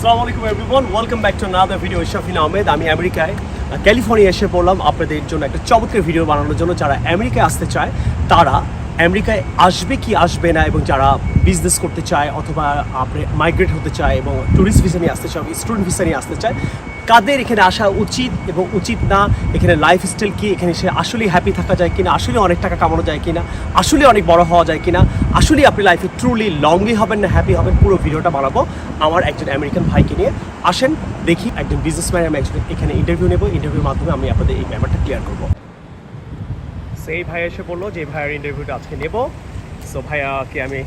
আসসালামু আলাইকুম everyone, welcome back to another video. Shafin Ahmed. আমি আমেরিকায় ক্যালিফোর্নিয়া এসে পড়লাম আপনাদের জন্য একটা চমৎকার ভিডিও বানানোর জন্য। যারা আমেরিকায় আসতে চায় তারা আমেরিকায় আসবে কি আসবে না, এবং যারা বিজনেস করতে চায় অথবা আপনি মাইগ্রেট হতে চায় এবং ট্যুরিস্ট ভিসা নিয়ে আসতে চায়, স্টুডেন্ট ভিসা নিয়ে আসতে চায়, কাদের এখানে আসা উচিত এবং উচিত না, এখানে লাইফস্টাইল কি, এখানে সে আসলে হ্যাপি থাকা যায় কিনা, আসলে অনেক টাকা কামানো যায় কিনা, আসলে অনেক বড় হওয়া যায় কিনা, আসলে আপনি লাইফে ট্রুলি লংলি হবেন না হ্যাপি হবেন, পুরো ভিডিওটা বানাবো আমার একজন আমেরিকান ভাইকে নিয়ে। আসেন দেখি, একজন বিজনেসম্যান আমি একজন এখানে ইন্টারভিউ নেবো, ইন্টারভিউর মাধ্যমে আমি আপনাদের এই ব্যাপারটা ক্লিয়ার করবো। সেই ভাই এসে বললো যে ভাইয়ার ইন্টারভিউটা আজকে নেব। সো ভাইয়াকে আমি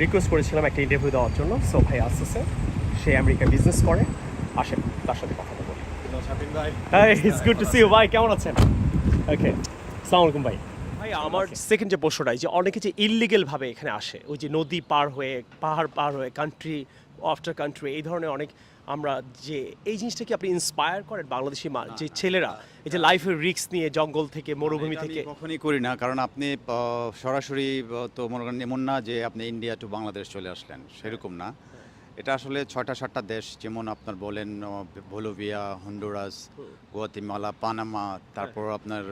রিকোয়েস্ট করেছিলাম একটা ইন্টারভিউ দেওয়ার জন্য। সো ভাই আসতেছে, সে আমেরিকায় বিজনেস করে। আসেন তার সাথে কথা বলবো। It's good to see you ভাই, কেমন আছেন? ওকে, আসসালামু আলাইকুম ভাই। ভাই আমার সেকেন্ড যে প্রশ্নটাই, যে অনেকে যে ইললিগেল ভাবে এখানে আসে, ওই যে নদী পার হয়ে, পাহাড় পার হয়ে, কান্ট্রি আফটার কান্ট্রি, এই ধরনের অনেক, আমরা যে এই জিনিসটা কি আপনি ইন্সপায়ার করেন বাংলাদেশি যে ছেলেরা এই যে লাইফের রিস্ক নিয়ে জঙ্গল থেকে মরুভূমি থেকে? কখনই করি না, কারণ আপনি সরাসরি তো মনে করেন এমন না যে আপনি ইন্ডিয়া টু বাংলাদেশ চলে আসলেন, সেরকম না। এটা আসলে 6টা-7টা দেশ, যেমন আপনার বলেন বলিভিয়া, হন্ডুরাস, গুয়াতেমালা, পানামা, তারপর আপনার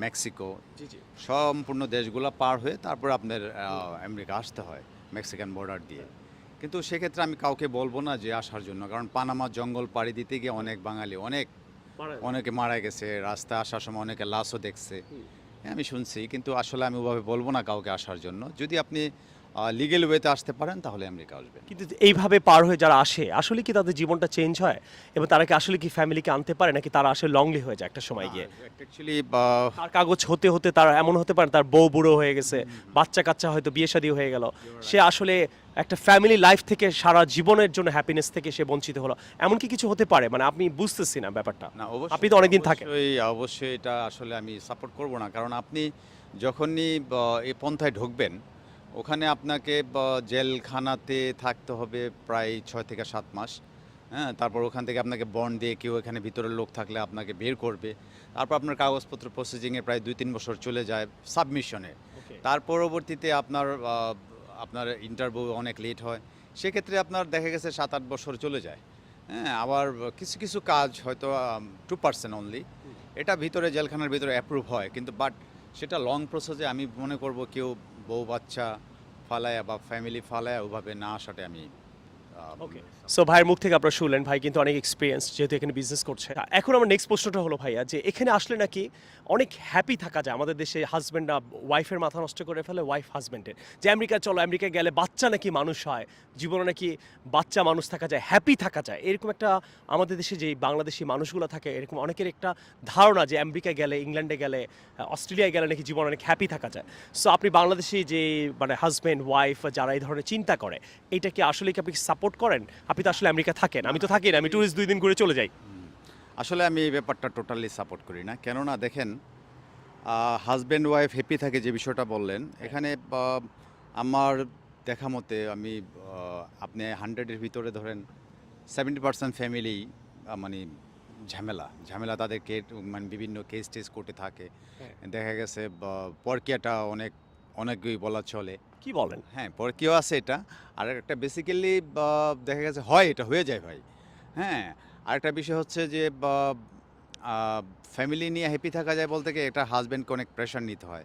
মেক্সিকো, সম্পূর্ণ দেশগুলো পার হয়ে তারপর আপনার আমেরিকা আসতে হয় মেক্সিকান বর্ডার দিয়ে। কিন্তু সেক্ষেত্রে আমি কাউকে বলবো না যে আসার জন্য, কারণ পানামা জঙ্গল পাড়ি দিতে গিয়ে অনেক বাঙালি অনেকে মারা গেছে, রাস্তা আসার সময় অনেকে লাশও দেখছে, আমি শুনছি। কিন্তু আসলে আমি ওভাবে বলবো না কাউকে আসার জন্য। যদি আপনি লিগেল ওয়েতে আসতে পারেন তাহলে আমেরিকা আসবেন। কিন্তু এইভাবে পার হয়ে যারা আসে, আসলে কি তাদের জীবনটা চেঞ্জ হয় এবং তারা কি আসলে কি ফ্যামিলিকে আনতে পারে, নাকি তারা আসলে লংলি হয়ে যায় একটা সময় গিয়ে? অ্যাকচুয়ালি তার কাগজ হতে হতে তার এমন হতে পারে তার বউ বুড়ো হয়ে গেছে, বাচ্চা কাচ্চা হয়তো বিয়ে শাদী হয়ে গেল, সে আসলে একটা ফ্যামিলি লাইফ থেকে সারা জীবনের জন্য হ্যাপিনেস থেকে সে বঞ্চিত হলো, এমন কি কিছু হতে পারে? মানে আপনি বুঝতেছি না ব্যাপারটা। না, অবশ্যই আপনি তো অনেকদিন থাকেন। অবশ্যই এটা আসলে আমি সাপোর্ট করব না, কারণ আপনি যখনই এই পন্থায় ঢুকবেন, ওখানে আপনাকে জেলখানাতে থাকতে হবে প্রায় 6 থেকে 7 মাস। হ্যাঁ, তারপর ওখান থেকে আপনাকে বন্ড দিয়ে কেউ এখানে ভিতরের লোক থাকলে আপনাকে বের করবে। তারপর আপনার কাগজপত্র প্রসেসিংয়ে প্রায় 2-3 বছর চলে যায় সাবমিশনে। তার পরবর্তীতে আপনার ইন্টারভিউ অনেক লেট হয়। সেক্ষেত্রে আপনার দেখা গেছে 7-8 বছর চলে যায়। হ্যাঁ, আবার কিছু কিছু কাজ হয়তো 2% অনলি এটা ভিতরে জেলখানার ভিতরে অ্যাপ্রুভ হয়, কিন্তু বাট সেটা লং প্রসেসে আমি মনে করব কেউ বউ বাচ্চা ফালায়া বা ফ্যামিলি ফালায়া ওভাবে না আসাটা আমি ওকে, সো ভাইয়ের মুখ থেকে আপনারা শুনলেন, ভাই কিন্তু অনেক এক্সপিরিয়েন্স যেহেতু এখানে বিজনেস করছে। এখন আমার নেক্সট প্রশ্নটা হলো ভাইয়া, যে এখানে আসলে নাকি অনেক হ্যাপি থাকা যায়। আমাদের দেশে হাজব্যান্ডরা ওয়াইফের মাথা নষ্ট করে ফেলে, ওয়াইফ হাজব্যান্ডের, যে আমেরিকা চলো, আমেরিকায় গেলে বাচ্চা নাকি মানুষ হয়, জীবনে নাকি বাচ্চা মানুষ থাকা যায়, হ্যাপি থাকা যায়, এরকম একটা আমাদের দেশে যে বাংলাদেশি মানুষগুলো থাকে, এরকম অনেকের একটা ধারণা যে আমেরিকায় গেলে, ইংল্যান্ডে গেলে, অস্ট্রেলিয়ায় গেলে নাকি জীবন অনেক হ্যাপি থাকা যায়। সো আপনি বাংলাদেশি যে মানে হাজব্যান্ড ওয়াইফ যারা এই ধরনের চিন্তা করে, এইটা কি আসলে কি আপনি সাপোর্ট করেন? আপনি তো আসলে আমেরিকা থাকেন, আমি তো থাকি না, আমি ট্যুরিস্ট 2 দিন ঘুরে চলে যাই। আসলে আমি এই ব্যাপারটা টোটালি সাপোর্ট করি না। কেননা দেখেন, হাজব্যান্ড ওয়াইফ হ্যাপি থাকে যে বিষয়টা বললেন, এখানে আমার দেখা মতে আমি আপনি 100-এর ভিতরে ধরেন 70% ফ্যামিলি মানে ঝামেলা তাদেরকে মানে বিভিন্ন কেস টেস করতে থাকে। দেখা গেছে পরকীয়াটা অনেকই বলা চলে। কি বলেন? হ্যাঁ, পরকীয় আছে এটা। আর একটা বেসিক্যালি দেখা গেছে এটা হয়ে যায় ভাই। হ্যাঁ, আরেকটা বিষয় হচ্ছে যে ফ্যামিলি নিয়ে হ্যাপি থাকা যায় বলতে গিয়ে এটা হাজব্যান্ডকে অনেক প্রেশার নিতে হয়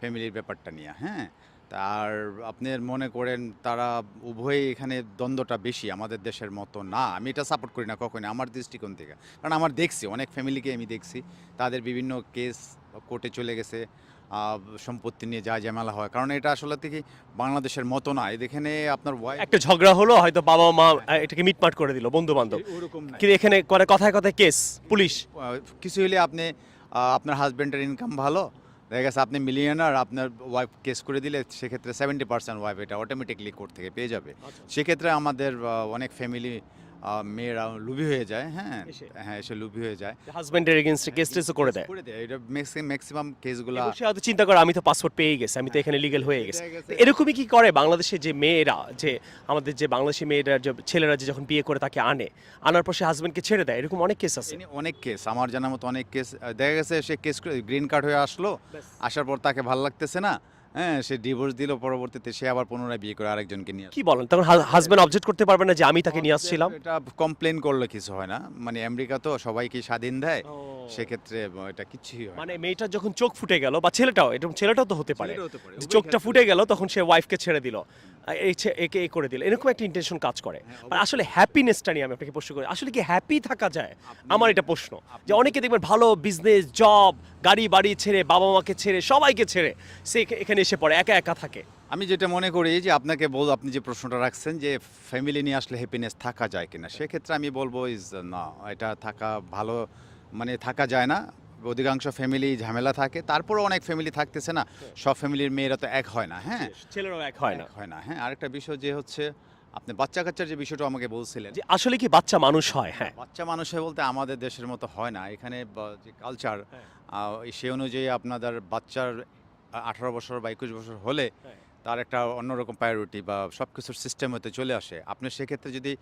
ফ্যামিলির ব্যাপারটা নিয়ে। হ্যাঁ, আর আপনি মনে করেন তারা উভয়ই এখানে দ্বন্দ্বটা বেশি, আমাদের দেশের মতো না। আমি এটা সাপোর্ট করি না কখনোই আমার দৃষ্টিকোণ থেকে, কারণ আমার দেখছি অনেক ফ্যামিলিকে আমি দেখছি তাদের বিভিন্ন কেস কোর্টে চলে গেছে, সম্পত্তি নিয়ে যা ঝামেলা হয়, কারণ এটা আসলে থেকে বাংলাদেশের মতো না। এখানে আপনার একটা ঝগড়া হলো, হয়তো বাবা মা এটাকে মিটমাট করে দিল, বন্ধু বান্ধব, কিন্তু এখানে করে কথায় কথায় কেস, পুলিশ কিছু হলে আপনার হাজব্যান্ডের ইনকাম ভালো, দেখা গেছে আপনি মিলিয়নার, আপনার ওয়াইফ কেস করে দিলে সেক্ষেত্রে 70% ওয়াইফ এটা অটোমেটিকলি কোর্ট থেকে পেয়ে যাবে। সেক্ষেত্রে আমাদের অনেক ফ্যামিলি মেয়েরা লুবি হয়ে যায়। হ্যাঁ, এসে লুবি হয়ে যায়, হাজবেন্ডের এগেইনস্টে কেস টেসও করে দেয়। এটা ম্যাক্সিমাম কেসগুলো। সে হয়তো চিন্তা করে আমি তো পাসপোর্ট পেয়ে গেছি, আমি তো এখানে লিগ্যাল হয়ে গেছি। এরকমই কি করে বাংলাদেশে যে মেয়েরা, যে আমাদের যে বাংলাদেশি মেয়েরা, যে ছেলেরা যে যখন বিয়ে করে তাকে আনার পর সে হাজবেন্ডকে ছেড়ে দেয়, এরকম অনেক কেস আছে। অনেক কেস আমার জানার মতো অনেক কেস দেখা গেছে। সে কেস করে গ্রিন কার্ড হয়ে আসলো, আসার পর তাকে ভালো লাগতেছে না, হ্যাঁ, সে ডিভোর্স দিল, পরবর্তীতে সে আবার পুনরায় বিয়ে করে আরেকজনকে নিয়ে কি বলেন? তখন হাজবেন্ড অবজেক্ট করতে পারবে না যে আমি তাকে নিয়ে আসছিলাম? এটা কমপ্লেন করলে কিছু হয় না, মানে আমেরিকা তো সবাইকে স্বাধীন দেয়, ও। সেক্ষেত্রে এটা কিছুই হয় মানে না। মেয়েটার যখন চোখ ফুটে গেল বা ছেলেটাও, এটা ছেলেটাও তো হতে পারে, ছেলেটাও হতে পারে, যে উভয় চোখটা ক্ষেত্রে। ফুটে গেল তখন সে ওয়াইফকে ছেড়ে দিল, একে এ করে দিল, এরকম একটা ইন্টেনশন কাজ করে। আর আসলে হ্যাপিনেসটা নিয়ে আমি আপনাকে প্রশ্ন করি, আসলে কি হ্যাপি থাকা যায়? আমার এটা প্রশ্ন, যে অনেকে দেখবেন ভালো বিজনেস, জব, গাড়ি বাড়ি ছেড়ে, বাবা মাকে ছেড়ে, সবাইকে ছেড়ে সে এখানে এসে পড়ে, একা একা থাকে। আমি যেটা মনে করি যে আপনাকে আপনি যে প্রশ্নটা রাখছেন যে ফ্যামিলি নিয়ে আসলে হ্যাপিনেস থাকা যায় কিনা, সেক্ষেত্রে আমি বলবো না, এটা থাকা ভালো, মানে থাকা যায় না। অধিকাংশ ফ্যামিলি ঝামেলা থাকে, তারপরেও অনেক ফ্যামিলি থাকতেছে না, সব ফ্যামিলির মেয়েরা তো এক হয় না। হ্যাঁ, ছেলেরাও এক হয় না। এক হয় না। হ্যাঁ, আরেকটা বিষয় যে হচ্ছে আপনি বাচ্চা কাচ্চার যে বিষয়টা আমাকে বলছিলেন, যে আসলে কি বাচ্চা মানুষ হয়? হ্যাঁ, বাচ্চা মানুষে বলতে আমাদের দেশের মতো হয় না এখানে, যে কালচার হ্যাঁ। সে অনুযায়ী আপনাদের বাচ্চার 18 বছর বা 21 বছর হলে হ্যাঁ। তার একটা অন্যরকম প্রায়োরিটি বা সব কিছুর সিস্টেম হতে চলে আসে। আপনি সেক্ষেত্রে যদি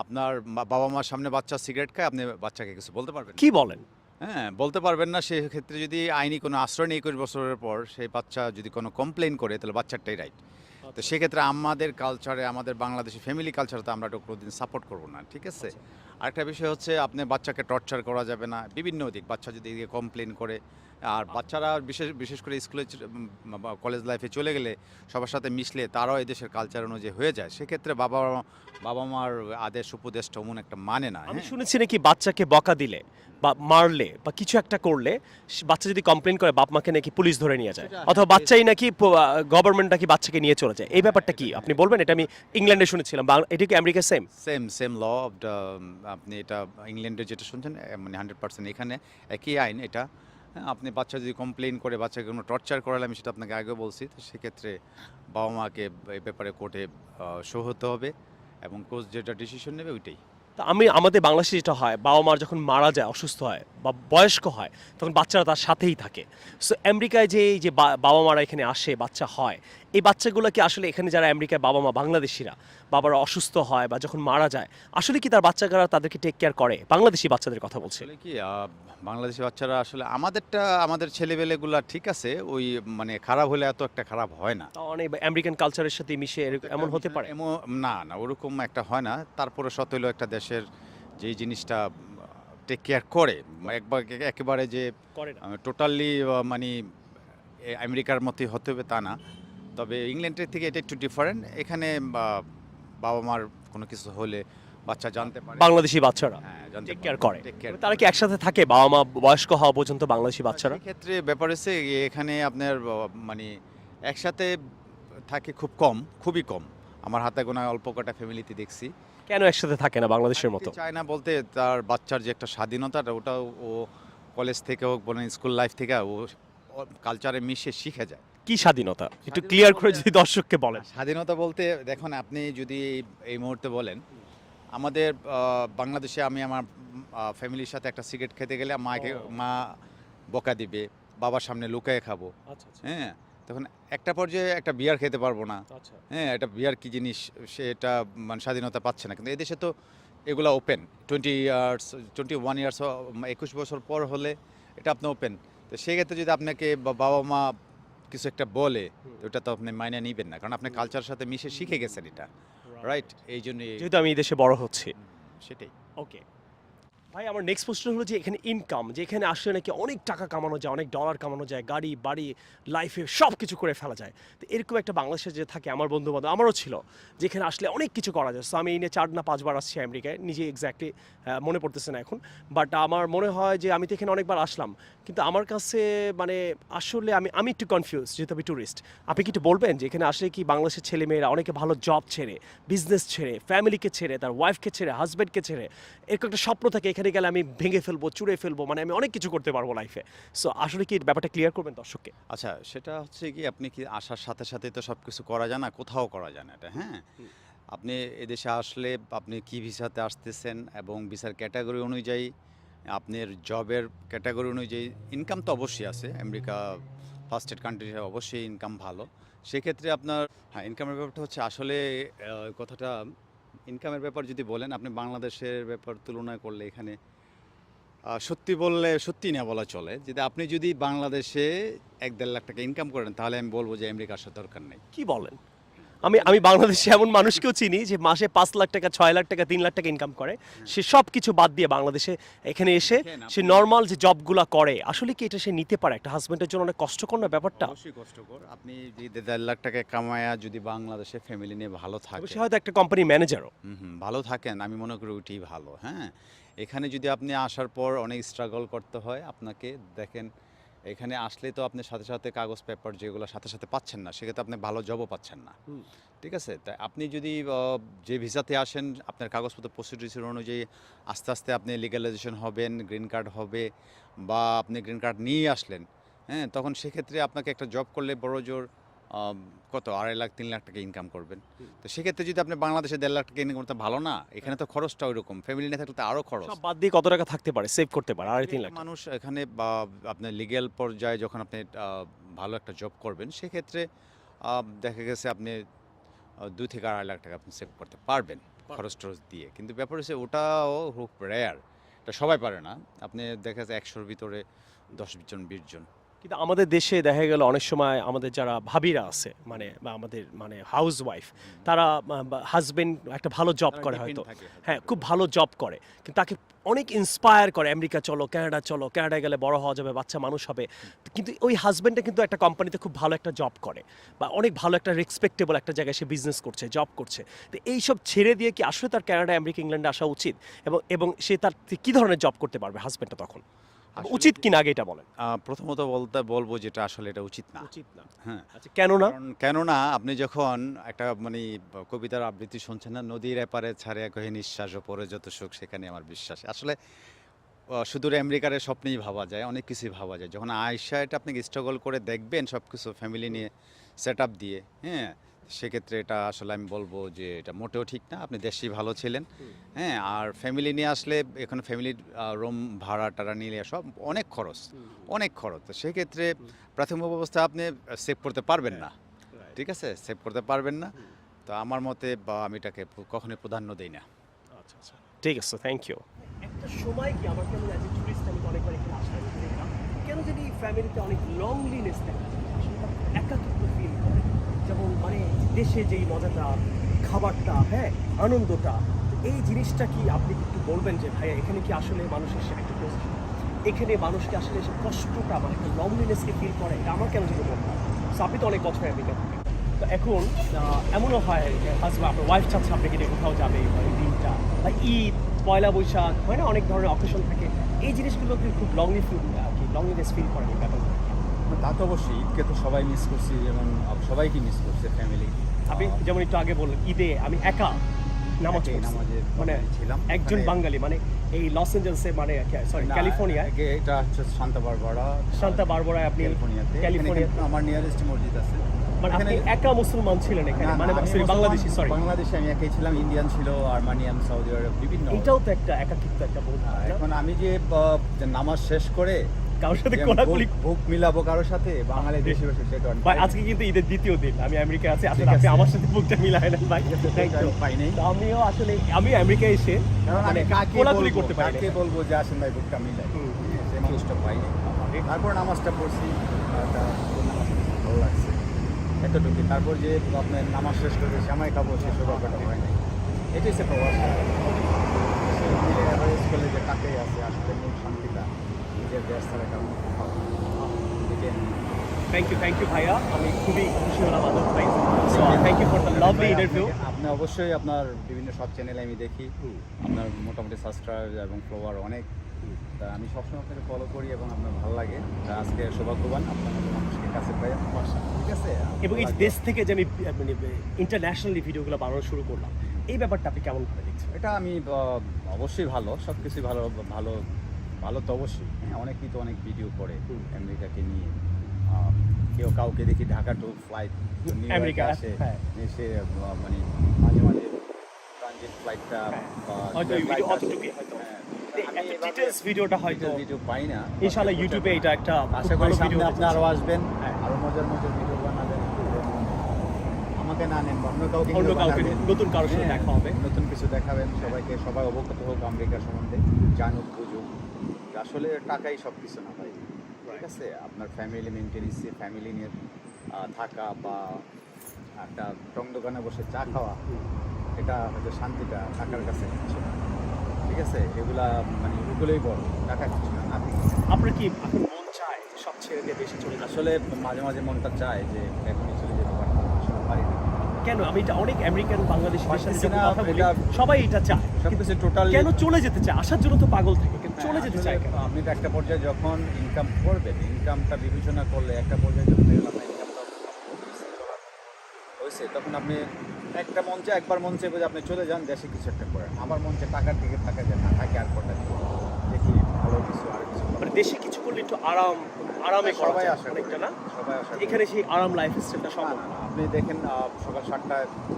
আপনার বাবা মার সামনে বাচ্চা সিগারেট খায়, আপনি বাচ্চাকে কিছু বলতে পারবেন না। কি বলেন? হ্যাঁ, বলতে পারবেন না। সেক্ষেত্রে যদি আইনি কোনো আশ্রয় নেই 21 বছরের পর, সেই বাচ্চা যদি কোনো কমপ্লেইন করে, তাহলে বাচ্চারটাই রাইট। তো সেক্ষেত্রে আমাদের কালচারে, আমাদের বাংলাদেশি ফ্যামিলি কালচারে তো আমরা এটা কোনোদিন সাপোর্ট করবো না, ঠিক আছে? আরেকটা বিষয় হচ্ছে আপনি বাচ্চাকে টর্চার করা যাবে না বিভিন্ন দিক। বাচ্চা যদি এদিকে কমপ্লেন করে, আর বাচ্চারা বিশেষ বিশেষ করে স্কুলে কলেজ লাইফে চলে গেলে, সবার সাথে মিশলে, তারাও এদেশের কালচার অনুযায়ী হয়ে যায়। সেক্ষেত্রে বাবা মার আদেশ উপদেশটা অমন একটা মানে না। আমি হ্যাঁ, শুনেছি নাকি বাচ্চাকে বকা দিলে বা মারলে বা কিছু একটা করলে, বাচ্চা যদি কমপ্লেন করে, বাপ মাকে নাকি পুলিশ ধরে নিয়ে যায়, সেটা- অথবা বাচ্চাই নাকি গভর্নমেন্ট নাকি বাচ্চাকে নিয়ে চলে যায়। এই ব্যাপারটা কি আপনি বলবেন? এটা আমি ইংল্যান্ডে শুনেছিলাম, এটা কি America same? Same same law of the, আপনি এটা ইংল্যান্ডে যেটা শুনছেন, মানে 100% এখানে একই আইন এটা। হ্যাঁ, আপনি বাচ্চা যদি কমপ্লেন করে, বাচ্চাকে কোনো টর্চার করালে, আমি সেটা আপনাকে আগেও বলছি, তো সেক্ষেত্রে বাবা মাকে এই ব্যাপারে কোর্টে শো হতে হবে, এবং কোর্ট যেটা ডিসিশন নেবে ওইটাই। তা আমাদের বাংলাদেশে যেটা হয়, বাবা মার যখন মারা যায়, অসুস্থ হয় বা বয়স্ক হয়, তখন বাচ্চারা তার সাথেই থাকে। সো আমেরিকায় যে এই যে বাবা মারা এখানে আসে, বাচ্চা হয়, এই বাচ্চাগুলো কি আসলে এখানে যারা আমেরিকায় বাবা মা বাংলাদেশিরা, বাবারা অসুস্থ হয় বা যখন মারা যায়, আসলে কি তার বাচ্চারা তাদেরকে টেক কেয়ার করে? বাংলাদেশি বাচ্চাদের কথা বলছি। আসলে কি বাংলাদেশি বাচ্চারা আসলে আমাদের ছেলেবেলেগুলা ঠিক আছে, ওই মানে খারাপ হলে এত একটা খারাপ হয় না। তা অনেক আমেরিকান কালচারের সাথে মিশে এমন হতে পারে? না, না, ওরকম একটা হয় না। তারপরে সতেলো একটা দেশের যেই জিনিসটা টেক কেয়ার করে, একবার একেবারে যে করে না। টোটালি মানে আমেরিকার মতোই হতে হবে তা না। তবে ইংল্যান্ডের থেকে এটা একটু ডিফারেন্ট। এখানে বাবা মার কোনো কিছু হলে বাচ্চা জানতে পারে। বাংলাদেশি বাচ্চারা হ্যাঁ, জানতে টেক পারে, কেয়ার করে। টেক কেয়ার তারা কি একসাথে থাকে বাবা মা বয়স্ক হওয়া পর্যন্ত, বাংলাদেশি বাচ্চারা? সেক্ষেত্রে ব্যাপার হচ্ছে এখানে আপনার মানে একসাথে থাকে খুব কম, খুবই কম। আমার হাতে গোনা অল্প কটা ফ্যামিলিতে দেখছি। কেন একসাথে থাকে না বাংলাদেশের মতো? চায় না বলতে, তার বাচ্চার যে একটা স্বাধীনতাটা, ওটাও ও কলেজ থেকে হোক, বলেন স্কুল লাইফ থেকে, ও কালচারে মিশে শিখে যায়। কি স্বাধীনতা একটু স্বাধীনতা ক্লিয়ার করে বলতে- যদি দর্শককে বলেন। স্বাধীনতা বলতে দেখুন, আপনি যদি এই মুহূর্তে বলেন, আমাদের বাংলাদেশে আমি আমার ফ্যামিলির সাথে একটা সিগারেট খেতে গেলে মা বকা দিবে, বাবার সামনে লুকায়ে খাবো। আচ্ছা আচ্ছা হ্যাঁ, তখন একটা পর্যায়ে একটা বিয়ার খেতে পারবো না। আচ্ছা। হ্যাঁ, এটা বিয়ার কি জিনিস, সেটা মানে স্বাধীনতা পাচ্ছে না। কিন্তু এদেশে তো এগুলা ওপেন, 21 ইয়ার্স 21 বছর পর হলে এটা আপনি ওপেন। তো সেক্ষেত্রে যদি আপনাকে বাবা মা কিছু একটা বলে, তো ওটা তো আপনি মাইনে নিবেন না, কারণ আপনি কালচারের সাথে মিশে শিখে গেছেন এটা, রাইট? এই জন্যই যেহেতু আমি এই দেশে বড় হচ্ছি। সেটাই। ওকে ভাই, আমার নেক্সট প্রশ্ন হলো যে এখানে ইনকাম, যে এখানে আসলে নাকি অনেক টাকা কামানো যায়, অনেক ডলার কামানো যায়, গাড়ি বাড়ি লাইফে সব কিছু করে ফেলা যায়। তো এরকম একটা বাংলাদেশে যে থাকে, আমার বন্ধু বান্ধব আমারও ছিল, যেখানে আসলে অনেক কিছু করা যায়। সো আমি এই নিয়ে 4 না 5 বার আসছি আমেরিকায়, নিজে এক্স্যাক্টলি মনে পড়তেছে না এখন, বাট আমার মনে হয় যে আমি তো এখানে অনেকবার আসলাম, কিন্তু আমার কাছে মানে আসলে আমি একটু কনফিউজ, যেহেতু আমি ট্যুরিস্ট। আপনি কি একটু বলবেন যে এখানে আসলে কি বাংলাদেশের ছেলেমেয়েরা অনেকে ভালো জব ছেড়ে, বিজনেস ছেড়ে, ফ্যামিলিকে ছেড়ে, তার ওয়াইফকে ছেড়ে, হাজব্যান্ডকে ছেড়ে, এরকম একটা স্বপ্ন থাকে এখানে গেলে আমি ভেঙে ফেলবো, চুড়ে ফেলবো, মানে আমি অনেক কিছু করতে পারবো লাইফে। সো আসলে কি ব্যাপারটা ক্লিয়ার করবেন দর্শককে? আচ্ছা, সেটা হচ্ছে কি, আপনি কি আসার সাথে সাথে তো সব কিছু করা যায় না, কোথাও করা যায় না এটা। হ্যাঁ, আপনি এদেশে আসলে আপনি কি ভিসাতে আসতেছেন, এবং ভিসার ক্যাটাগরি অনুযায়ী, আপনার জবের ক্যাটাগরি অনুযায়ী ইনকাম তো অবশ্যই আছে। আমেরিকা ফার্স্ট স্টেট কান্ট্রি, অবশ্যই ইনকাম ভালো। সেক্ষেত্রে আপনার, হ্যাঁ, ইনকামের ব্যাপারটা হচ্ছে আসলে কথাটা, ইনকামের ব্যাপার যদি বলেন, আপনি বাংলাদেশের ব্যাপার তুলনা করলে এখানে সত্যি বললে সত্যি না বলা চলে, আপনি যদি বাংলাদেশে 1-1.5 লাখ টাকা ইনকাম করেন তাহলে আমি বলবো যে আমেরিকা আসার দরকার নেই। কি বলেন? আমি বাংলাদেশে এমন মানুষকেও চিনি যে মাসে 5 লাখ টাকা, 6 লাখ টাকা, 3 লাখ টাকা ইনকাম করে, সে সব কিছু বাদ দিয়ে বাংলাদেশে এখানে এসে সে নর্মাল যে জবগুলা করে, আসলে কি এটা সে নিতে পারে? একটা হাজবেন্ডের জন্য অনেক কষ্টকর না ব্যাপারটা? অবশ্যই কষ্টকর। আপনি যদি 1.5 লাখ টাকা কামায়া যদি বাংলাদেশে ফ্যামিলি নিয়ে ভালো তবে থাকে, সে হয়তো একটা কোম্পানির ম্যানেজারও। ভালো থাকেন, আমি মনে করি ওইটাই ভালো। হ্যাঁ, এখানে যদি আপনি আসার পর অনেক স্ট্রাগল করতে হয় আপনাকে, দেখেন এখানে আসলে তো আপনি সাথে সাথে কাগজ পেপার যেগুলো সাথে সাথে পাচ্ছেন না, সেক্ষেত্রে আপনি ভালো জবও পাচ্ছেন না। ঠিক আছে, তাই আপনি যদি যে ভিসাতে আসেন আপনার কাগজপত্র প্রসিডিউর অনুযায়ী আস্তে আস্তে আপনি লিগ্যালাইজেশন হবেন, গ্রিন কার্ড হবে, বা আপনি গ্রিন কার্ড নিয়ে আসলেন, হ্যাঁ, তখন সেক্ষেত্রে আপনাকে একটা জব করলে বড় জোর কত 2.5 লাখ 3 লাখ টাকা ইনকাম করবেন। তো সেক্ষেত্রে যদি আপনি বাংলাদেশে 1.5 লাখ টাকা ইনকাম করতে, ভালো না? এখানে তো খরচটা ওই রকম, ফ্যামিলি নিয়ে থাকলে তো আরও খরচ। সব বাদ দিয়ে কত টাকা থাকতে পারে, সেভ করতে পারে? 2.5-3 লাখ মানুষ এখানে বা আপনার লিগ্যাল পর্যায়ে যখন আপনি ভালো একটা জব করবেন, সেক্ষেত্রে দেখা গেছে আপনি 2 থেকে 2.5 লাখ টাকা আপনি সেভ করতে পারবেন খরচ টরচ দিয়ে। কিন্তু ব্যাপার হচ্ছে ওটাও খুব রেয়ার, এটা সবাই পারে না। আপনি দেখা যাচ্ছে 100-র ভিতরে 10 জন 20 জন। কিন্তু আমাদের দেশে দেখা গেল অনেক সময় আমাদের যারা ভাবিরা আছে, মানে বা আমাদের মানে হাউস ওয়াইফ, তারা হাজবেন্ড একটা ভালো জব করে হয়তো, হ্যাঁ খুব ভালো জব করে, কিন্তু তাকে অনেক ইন্সপায়ার করে আমেরিকা চলো, কানাডা চলো, কানাডায় গেলে বড় হওয়া যাবে, বাচ্চা মানুষ হবে। কিন্তু ওই হাজবেন্ডটা কিন্তু একটা কোম্পানিতে খুব ভালো একটা জব করে, বা অনেক ভালো একটা রেসপেক্টেবল একটা জায়গায় সে বিজনেস করছে, জব করছে। তো এইসব ছেড়ে দিয়ে কি আসলে তার কানাডা, আমেরিকা, ইংল্যান্ডে আসা উচিত? এবং সে তার কী ধরনের জব করতে পারবে হাজবেন্ডটা তখন? উচিত কিনা আগে এটা বলেন। প্রথমত বলবো যেটা আসলে এটা উচিত না। উচিত না। হ্যাঁ, আচ্ছা, কেন না? কেননা আপনি যখন একটা মানে কবিতার আবৃত্তি শুনছেন না, নদীর এপারে ছাড়িয়া কহে নিঃশ্বাস ও পরে যত সুখ সেখানে আমার বিশ্বাস। আসলে সুদূর আমেরিকার স্বপ্নেই ভাবা যায়, অনেক কিছুই ভাবা যায়। যখন আয়সা এটা আপনি স্ট্রাগল করে দেখবেন সব কিছু ফ্যামিলি নিয়ে সেট আপ দিয়ে, হ্যাঁ, সেক্ষেত্রে এটা আসলে আমি বলবো যে এটা মোটেও ঠিক না। আপনি দেশেই ভালো ছিলেন, হ্যাঁ, আর ফ্যামিলি নিয়ে আসলে এখানে ফ্যামিলির রুম ভাড়া টাড়া নিলে সব অনেক খরচ, অনেক খরচ। তো সেক্ষেত্রে প্রাথমিক অবস্থা আপনি সেভ করতে পারবেন না, ঠিক আছে, সেভ করতে পারবেন না। তো আমার মতে বা আমি এটাকে কখনোই প্রাধান্য দিই না। আচ্ছা আচ্ছা, ঠিক আছে, থ্যাংক ইউ। একটা সময় কি আমার কেমন অ্যাজ এ টুরিস্ট আমি অনেকবার এখানে আসলাম, দেখলাম কেন যদি ফ্যামিলিতে অনেক লনলিনেস দেখা যায়, আসলে একাকিত্ব ফিল করে। যেমন মানে দেশে যেই মজাটা, খাবারটা, হ্যাঁ, আনন্দটা, এই জিনিসটা কি আপনি একটু বলবেন যে ভাইয়া এখানে কি আসলে মানুষের সে একটা পজিশন, এখানে মানুষকে আসলে এসে কষ্টটা মানে একটা লনলিনেসকে ফিল করে, এটা আমার কেন যেতে মনে হয়। সো আপনি তো অনেক বছর আমেরিকা থাকেন, তো এখন এমনও হয় হাজব্যান্ড আপনার ওয়াইফ চাচ্ছে আপনাকে নিয়ে কোথাও যাবে ওই দিনটা, বা ঈদ, পয়লা বৈশাখ, হয় না, অনেক ধরনের অকেশন থাকে, এই জিনিসগুলো কি খুব লংলিনেস ফিল করেন এই ব্যাপারগুলো? তা তো অবশ্যই, ঈদকে তো সবাই মিস করছি, যেমন সবাইকে মিস করছে ফ্যামিলি। আপনি যেমন একটু আগে বললেন ঈদে আমি একা নামাজ পড়ছি, মানে ছিলাম একজন বাঙালি, মানে এই লস এঞ্জেলসে, মানে সরি ক্যালিফোর্নিয়া, এটা হচ্ছে সান্তা বারবারায় আপনি ক্যালিফোর্নিয়াতে আমার নিয়ারেস্ট মসজিদ আছে। মানে আপনি একা মুসলমান ছিলেন এখানে, মানে বাংলাদেশি, সরি বাংলাদেশে আমি একাই ছিলাম, ইন্ডিয়ান ছিল, আর্মানিয়ান, সৌদি আরব, বিভিন্ন। এটাও তো একটা একাকিত্ব, একটা বোধ। এখন আমি যে নামাজ শেষ করে কারোর সাথে কোলাকুলি ভোগ মিলাবো কারোর সাথে বাঙালি দেশে বসে, সেটা ভাই আজকে কিন্তু ঈদের দ্বিতীয় দিন, আমি আমেরিকায় আছি, আসলে আপনি আমার সাথে বুকটা মিলাই নেন ভাই। পাই নাই, আমিও আসলে আমি আমেরিকায় এসে মানে কোলাকুলি করতে পারি, কাকে বলবো যে আসেন ভাই বুকটা মিলাই, সেই মানুষটা পাইনি। তারপর নামাজটা পড়ছি, ভালো লাগছে এতটুকু। তারপর যে আপনার নামাজ শেষ করে সামাই খাবো, সেসব ব্যাপারটা হয় নাই। এটাই সে প্রবাস অ্যাভারেজ করলে যে কাকেই আছে, আসলে মূল শান্তিটা নিজের দেশ ছাড়া কারণ। থ্যাংক ইউ ভাইয়া, আমি খুবই খুশি হলাম আদর ভাই। Thank you for the lovely interview. আপনি অবশ্যই আপনার বিভিন্ন সব চ্যানেলে আমি দেখি, আপনার মোটামুটি সাবস্ক্রাইব এবং ফলোয়ার অনেক। তা আমি সবসময় আপনাকে ফলো করি এবং আপনার ভালো লাগে। তা আজকে সৌভাগ্যবান আপনার মতো মানুষকে কাছে পাই, ঠিক আছে। এবং এই দেশ থেকে যে আমি মানে ইন্টারন্যাশনালি ভিডিওগুলো বানানো শুরু করলাম, এই ব্যাপারটা আপনি কেমন করে দেখছেন? এটা আমি অবশ্যই ভালো, সব কিছুই ভালো ভালো ভালো তো অবশ্যই। হ্যাঁ, অনেকেই তো অনেক ভিডিও করে আমেরিকাকে নিয়ে। কেউ কাউকে দেখি ঢাকা টু ফ্লাইট আমেরিকা আসে, হ্যাঁ, এসে মানে মাঝে মাঝে ট্রানজিট ফ্লাইটটা হয়তো অতটুকুই হয়তো ডিটেইলস ভিডিওটা হয়তো ভিডিও পাই না। ইনশাআল্লাহ ইউটিউবে এটা একটা আশা করি সামনে আপনি আরও আসবেন, আরও মজার মজার ভিডিও বানাবেন। আমাকে না নেন, অন্য কাউকে নতুন কারোর সাথে দেখা হবে, নতুন কিছু দেখা দেখাবেন সবাইকে, সবাই অবগত হোক আমেরিকা সম্বন্ধে, জানুক বুঝুক যে আসলে টাকাই সব কিছু না ভাই। ঠিক আছে, আপনার ফ্যামিলি মেনটেন্সি, ফ্যামিলি নিয়ে থাকা বা একটা টং দোকানে বসে চা খাওয়া, এটা হয়তো শান্তিটা টাকার কাছে কিছু না। ঠিক আছে, এগুলা মানে এগুলোই বড়, টাকা কিছু না, নাথিং। আপনার কি এখন মন চায় যে সব ছেড়ে দিয়ে দেশে চলে যান? আসলে মাঝে মাঝে মনটা চায় যে এখনই চলে যেতে পারতাম, আসলে পারি না। কেন? আমি এটা অনেক আমেরিকান বাংলাদেশিদের সাথে যখন না, কথা বলি এটা- সবাই এটা চায়, সব কিন্তু কিছু টোটালি কেন চলে যেতে চায়? আসার জন্য তো পাগল থাকে, কিন্তু চলে যেতে চায় কেন? আপনি তো একটা পর্যায়ে যখন ইনকাম করবেন, ইনকামটা বিবেচনা করলে একটা পর্যায়ে যখন দেখবেন আপনার ইনকামটা হয়েছে, তখন আপনি একটা মঞ্চে একবার মঞ্চে যে আপনি চলে যান দেশে কিছু একটা করেন। আমার মঞ্চে টাকার দিকে থাকা যায় না, থাকে আর কটা দিন দেখি ভালো কিছু আর কিছু করা। মানে দেশে কিছু করলে একটু আরামে করা সবাই যায় আশা অনেকটা না? সবাই আশা করে। এখানে সেই আরাম লাইফ স্টাইলটা না, সম্ভব না, না। না, আপনি দেখেন সকাল 7টায় আসি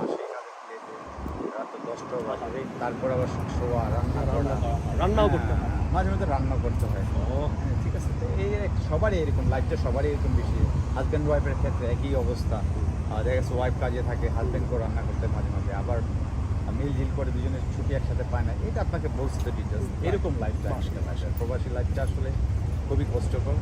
রাত 10টা বাজে, তারপর আবার শোয়া, রান্না করা, রান্নাও করতে হয়। মাঝে মধ্যে রান্না করতে হয়। হ্যাঁ, ঠিক আছে, তো এই সবারই এরকম, লাইফটা সবারই এরকম বেশি। হাজব্যান্ড ওয়াইফের ক্ষেত্রে একই অবস্থা, দেখা গেছে ওয়াইফ কাজে থাকে, হাজব্যান্ডকেও রান্না করতে মাঝে মাঝে, আবার মিলঝিল করে দুজনের ছুটি একসাথে পায় না। এটা আপনাকে বলছি তো ডিটেলস, এরকম লাইফটা আসলে প্রবাসী লাইফটা আসলে খুবই কষ্টকর।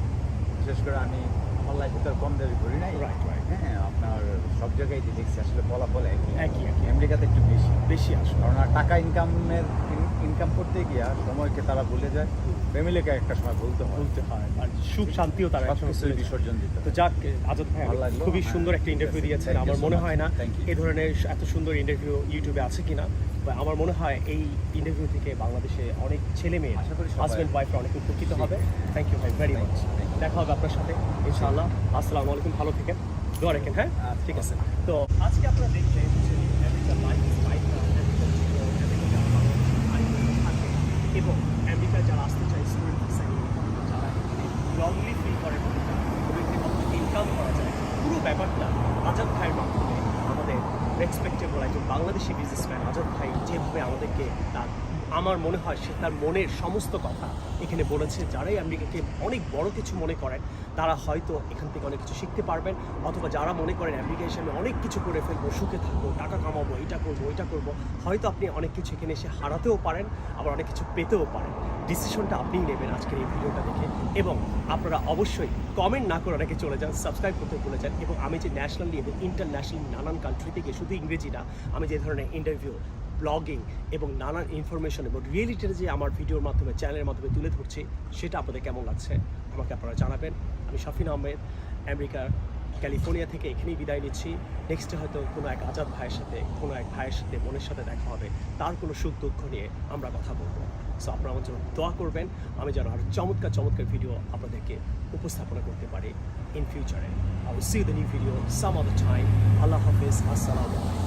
বিশেষ করে আমি আমার লাইফে তো আর কম দাবি করি নাই। রাইট রাইট, হ্যাঁ, আপনার সব জায়গায় যে দেখছি আসলে ফলাফল একই একই। আমেরিকাতে একটু বেশি বেশি আসলে কারণ আর টাকা ইনকাম করতে গিয়া সময়কে তারা ভুলে যায়, ফ্যামিলিকে একটা সময় ভুলতে হয়, আর সুখ শান্তিও তারা সব একসময় কিছু চলে যায়। বিসর্জন দিতে হয়। তো যাক, আজাদ ভাই ভালো লাগলো। খুবই হ্যাঁ, সুন্দর একটা ঠিক ইন্টারভিউ আছে। দিয়েছেন। Thank you আমার so মনে much. হয় না Thank you. এই ধরনের এত সুন্দর ইন্টারভিউ ইউটিউবে আছে কিনা, বা আমার মনে হয় এই ইন্টারভিউ থেকে বাংলাদেশে অনেক ছেলে মেয়ে আশা করি সবাই- হাজব্যান্ড ওয়াইফরা অনেক উপকৃত হবে। থ্যাংক ইউ ভাই, ভেরি মাচ। Thank you. দেখা হবে আপনার সাথে ইনশাআল্লাহ। আসসালামু আলাইকুম, ভালো থাকেন, দোয়া রাখেন। হ্যাঁ, ঠিক আছে। তো আজকে আপনারা দেখলেন যে আমেরিকার লাইফ এবং আমেরিকায় যারা আসতে চায় স্টুডেন্ট ভিসা নিয়ে, যারা লংলি ফিল করে ইনকাম করা যায়, পুরো ব্যাপারটা আজাদ ভাইয়ের মাধ্যমে আমাদের রেসপেক্টেবল একজন বাংলাদেশি বিজনেসম্যান আজাদ ভাই যেভাবে আমাদেরকে তার, আমার মনে হয় সে তার মনের সমস্ত কথা এখানে বলেছে। যারাই আমেরিকাকে অনেক বড় কিছু মনে করেন তারা হয়তো এখান থেকে অনেক কিছু শিখতে পারবেন, অথবা যারা মনে করেন আমেরিকা এসে আমি অনেক কিছু করে ফেলবো, সুখে থাকবো, টাকা কামাবো, এটা করবো ওইটা করবো, হয়তো আপনি অনেক কিছু এখানে এসে হারাতেও পারেন, আবার অনেক কিছু পেতেও পারেন। ডিসিশনটা আপনিই নেবেন আজকের এই ভিডিওটা দেখে। এবং আপনারা অবশ্যই কমেন্ট না করে অনেকে চলে যান, সাবস্ক্রাইব করতে ভুলে যান। এবং আমি যে ন্যাশনালি এবং ইন্টারন্যাশনালি নানান কান্ট্রি থেকে, শুধু ইংরেজি না, আমি যে ধরনের ইন্টারভিউ, ব্লগিং এবং নানান ইনফরমেশন এবং রিয়েলিটির যে আমার ভিডিওর মাধ্যমে, চ্যানেলের মাধ্যমে তুলে ধরছি, সেটা আপনাদের কেমন লাগছে আমাকে আপনারা জানাবেন। আমি শাফিন আহমেদ, আমেরিকার ক্যালিফোর্নিয়া থেকে এখানেই বিদায় নিচ্ছি। নেক্সটে হয়তো কোনো এক আজাদ ভাইয়ের সাথে, কোনো এক ভাইয়ের সাথে, বোনের সাথে দেখা হবে, তার কোনো সুখ দুঃখ নিয়ে আমরা কথা বলবো। সো আপনারা আমার জন্য দোয়া করবেন, আমি যেন আরও চমৎকার চমৎকার ভিডিও আপনাদেরকে উপস্থাপনা করতে পারি ইন ফিউচারে। I will see the new video some other time. আল্লাহ হাফিজ, আসসালামু আলাইকুম।